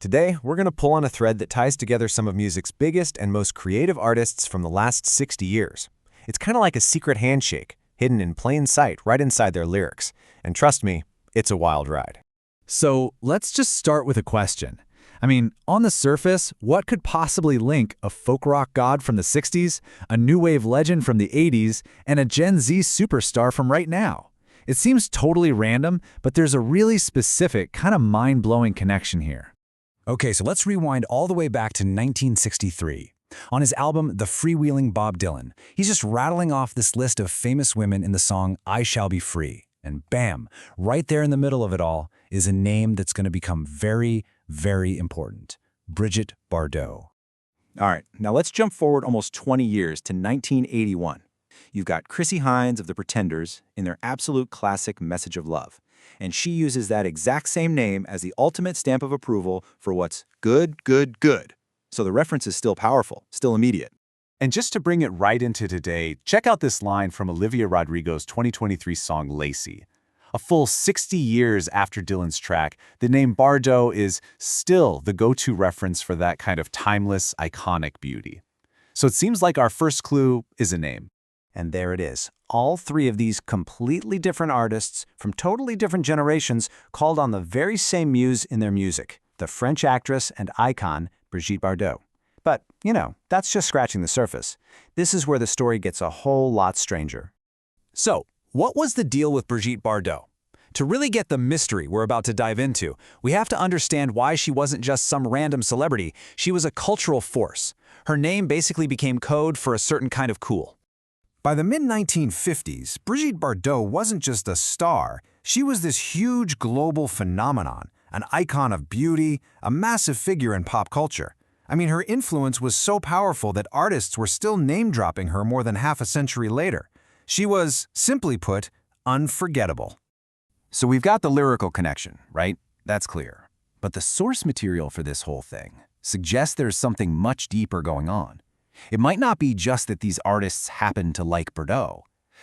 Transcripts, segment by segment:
Today, we're going to pull on a thread that ties together some of music's biggest and most creative artists from the last 60 years. It's kind of like a secret handshake, hidden in plain sight right inside their lyrics. And trust me, it's a wild ride. So let's just start with a question. On the surface, what could possibly link a folk rock god from the 60s, a new wave legend from the 80s, and a Gen Z superstar from right now? It seems totally random, but there's a really specific, kind of mind-blowing connection here. Okay, so let's rewind all the way back to 1963. On his album, The Freewheeling Bob Dylan, he's just rattling off this list of famous women in the song I Shall Be Free. And bam, right there in the middle of it all is a name that's going to become very, very important. Brigitte Bardot. All right, now let's jump forward almost 20 years to 1981. You've got Chrissie Hynde of The Pretenders in their absolute classic Message of Love. And she uses that exact same name as the ultimate stamp of approval for what's good, good, good. So the reference is still powerful, still immediate. And just to bring it right into today, check out this line from Olivia Rodrigo's 2023 song Lacey. A full 60 years after Dylan's track, the name Bardot is still the go-to reference for that kind of timeless, iconic beauty. So it seems like our first clue is a name. And there it is. All three of these completely different artists from totally different generations called on the very same muse in their music, the French actress and icon Brigitte Bardot. But, that's just scratching the surface. This is where the story gets a whole lot stranger. So, what was the deal with Brigitte Bardot? To really get the mystery we're about to dive into, we have to understand why she wasn't just some random celebrity. She was a cultural force. Her name basically became code for a certain kind of cool. By the mid-1950s, Brigitte Bardot wasn't just a star. She was this huge global phenomenon, an icon of beauty, a massive figure in pop culture. Her influence was so powerful that artists were still name-dropping her more than half a century later. She was, simply put, unforgettable. So we've got the lyrical connection, right? That's clear. But the source material for this whole thing suggests there's something much deeper going on. It might not be just that these artists happen to like Bardot.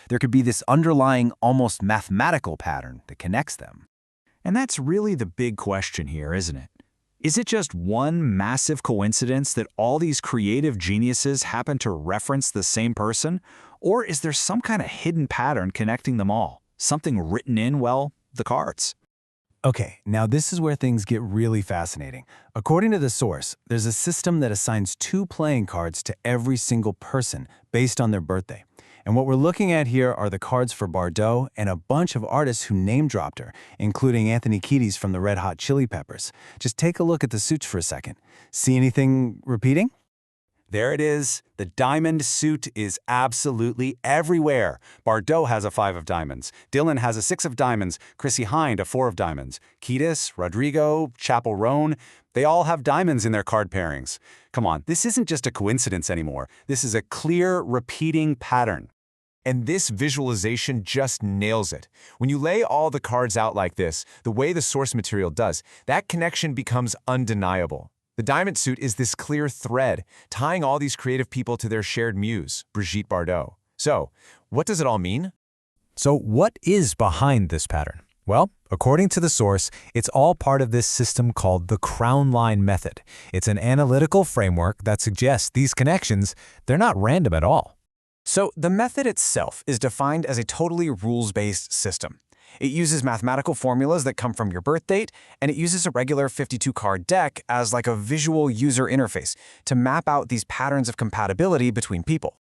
There could be this underlying, almost mathematical pattern that connects them. And that's really the big question here, isn't it? Is it just one massive coincidence that all these creative geniuses happen to reference the same person? Or is there some kind of hidden pattern connecting them all? Something written in, the cards? Okay, now this is where things get really fascinating. According to the source, there's a system that assigns 2 playing cards to every single person based on their birthday. And what we're looking at here are the cards for Bardot and a bunch of artists who name-dropped her, including Anthony Kiedis from the Red Hot Chili Peppers. Just take a look at the suits for a second. See anything repeating? There it is. The diamond suit is absolutely everywhere. Bardot has a 5 of diamonds. Dylan has a 6 of diamonds. Chrissie Hynde a 4 of diamonds. Kiedis, Rodrigo, Chappell Roan, they all have diamonds in their card pairings. Come on, this isn't just a coincidence anymore. This is a clear, repeating pattern. And this visualization just nails it. When you lay all the cards out like this, the way the source material does, that connection becomes undeniable. The diamond suit is this clear thread, tying all these creative people to their shared muse, Brigitte Bardot. So, what does it all mean? So what is behind this pattern? Well, according to the source, it's all part of this system called the CrownLine Method. It's an analytical framework that suggests these connections, they're not random at all. So the method itself is defined as a totally rules-based system. It uses mathematical formulas that come from your birth date, and it uses a regular 52-card deck as like a visual user interface to map out these patterns of compatibility between people.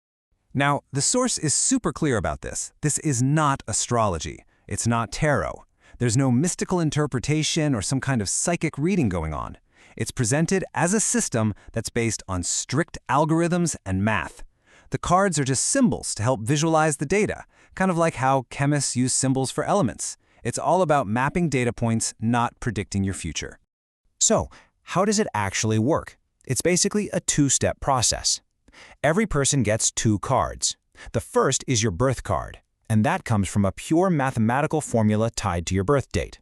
Now, the source is super clear about this. This is not astrology. It's not tarot. There's no mystical interpretation or some kind of psychic reading going on. It's presented as a system that's based on strict algorithms and math. The cards are just symbols to help visualize the data, kind of like how chemists use symbols for elements. It's all about mapping data points, not predicting your future. So, how does it actually work? It's basically a 2-step process. Every person gets 2 cards. The first is your birth card, and that comes from a pure mathematical formula tied to your birth date.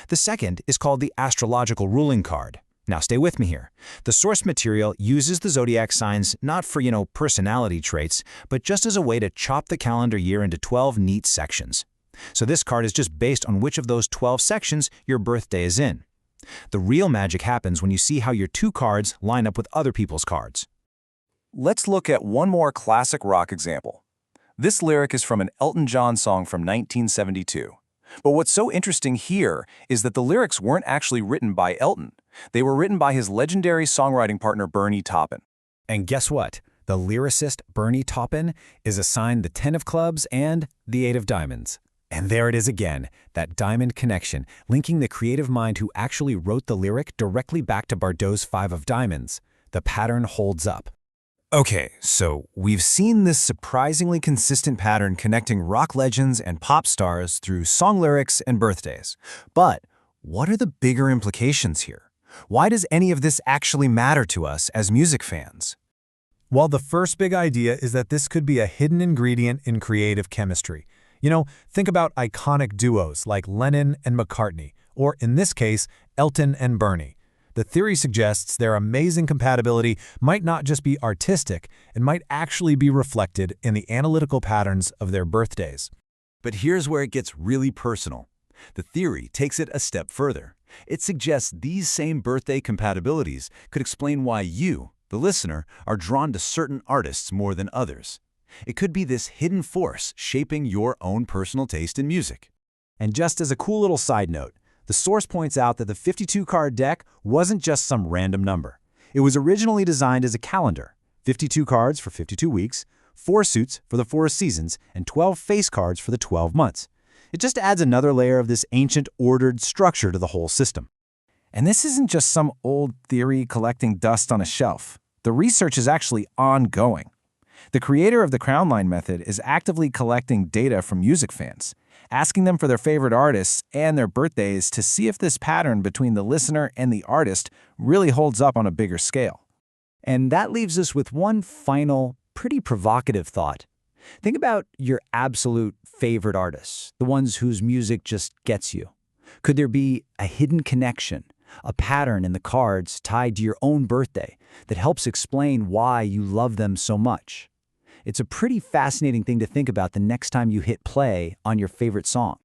The second is called the astrological ruling card. Now stay with me here. The source material uses the zodiac signs not for, personality traits, but just as a way to chop the calendar year into 12 neat sections. So this card is just based on which of those 12 sections your birthday is in. The real magic happens when you see how your two cards line up with other people's cards. Let's look at one more classic rock example. This lyric is from an Elton John song from 1972. But what's so interesting here is that the lyrics weren't actually written by Elton. They were written by his legendary songwriting partner Bernie Taupin. And guess what? The lyricist Bernie Taupin is assigned the 10 of clubs and the 8 of diamonds. And there it is again, that diamond connection, linking the creative mind who actually wrote the lyric directly back to Bardot's 5 of diamonds. The pattern holds up. Okay, so we've seen this surprisingly consistent pattern connecting rock legends and pop stars through song lyrics and birthdays. But what are the bigger implications here? Why does any of this actually matter to us as music fans? Well, the first big idea is that this could be a hidden ingredient in creative chemistry. Think about iconic duos like Lennon and McCartney, or in this case, Elton and Bernie. The theory suggests their amazing compatibility might not just be artistic, it might actually be reflected in the analytical patterns of their birthdays. But here's where it gets really personal. The theory takes it a step further. It suggests these same birthday compatibilities could explain why you, the listener, are drawn to certain artists more than others. It could be this hidden force shaping your own personal taste in music. And just as a cool little side note, the source points out that the 52-card deck wasn't just some random number. It was originally designed as a calendar, 52 cards for 52 weeks, 4 suits for the 4 seasons, and 12 face cards for the 12 months. It just adds another layer of this ancient, ordered structure to the whole system. And this isn't just some old theory collecting dust on a shelf. The research is actually ongoing. The creator of the CrownLine Method is actively collecting data from music fans, asking them for their favorite artists and their birthdays to see if this pattern between the listener and the artist really holds up on a bigger scale. And that leaves us with one final, pretty provocative thought. Think about your absolute favorite artists, the ones whose music just gets you. Could there be a hidden connection, a pattern in the cards tied to your own birthday that helps explain why you love them so much? It's a pretty fascinating thing to think about the next time you hit play on your favorite song.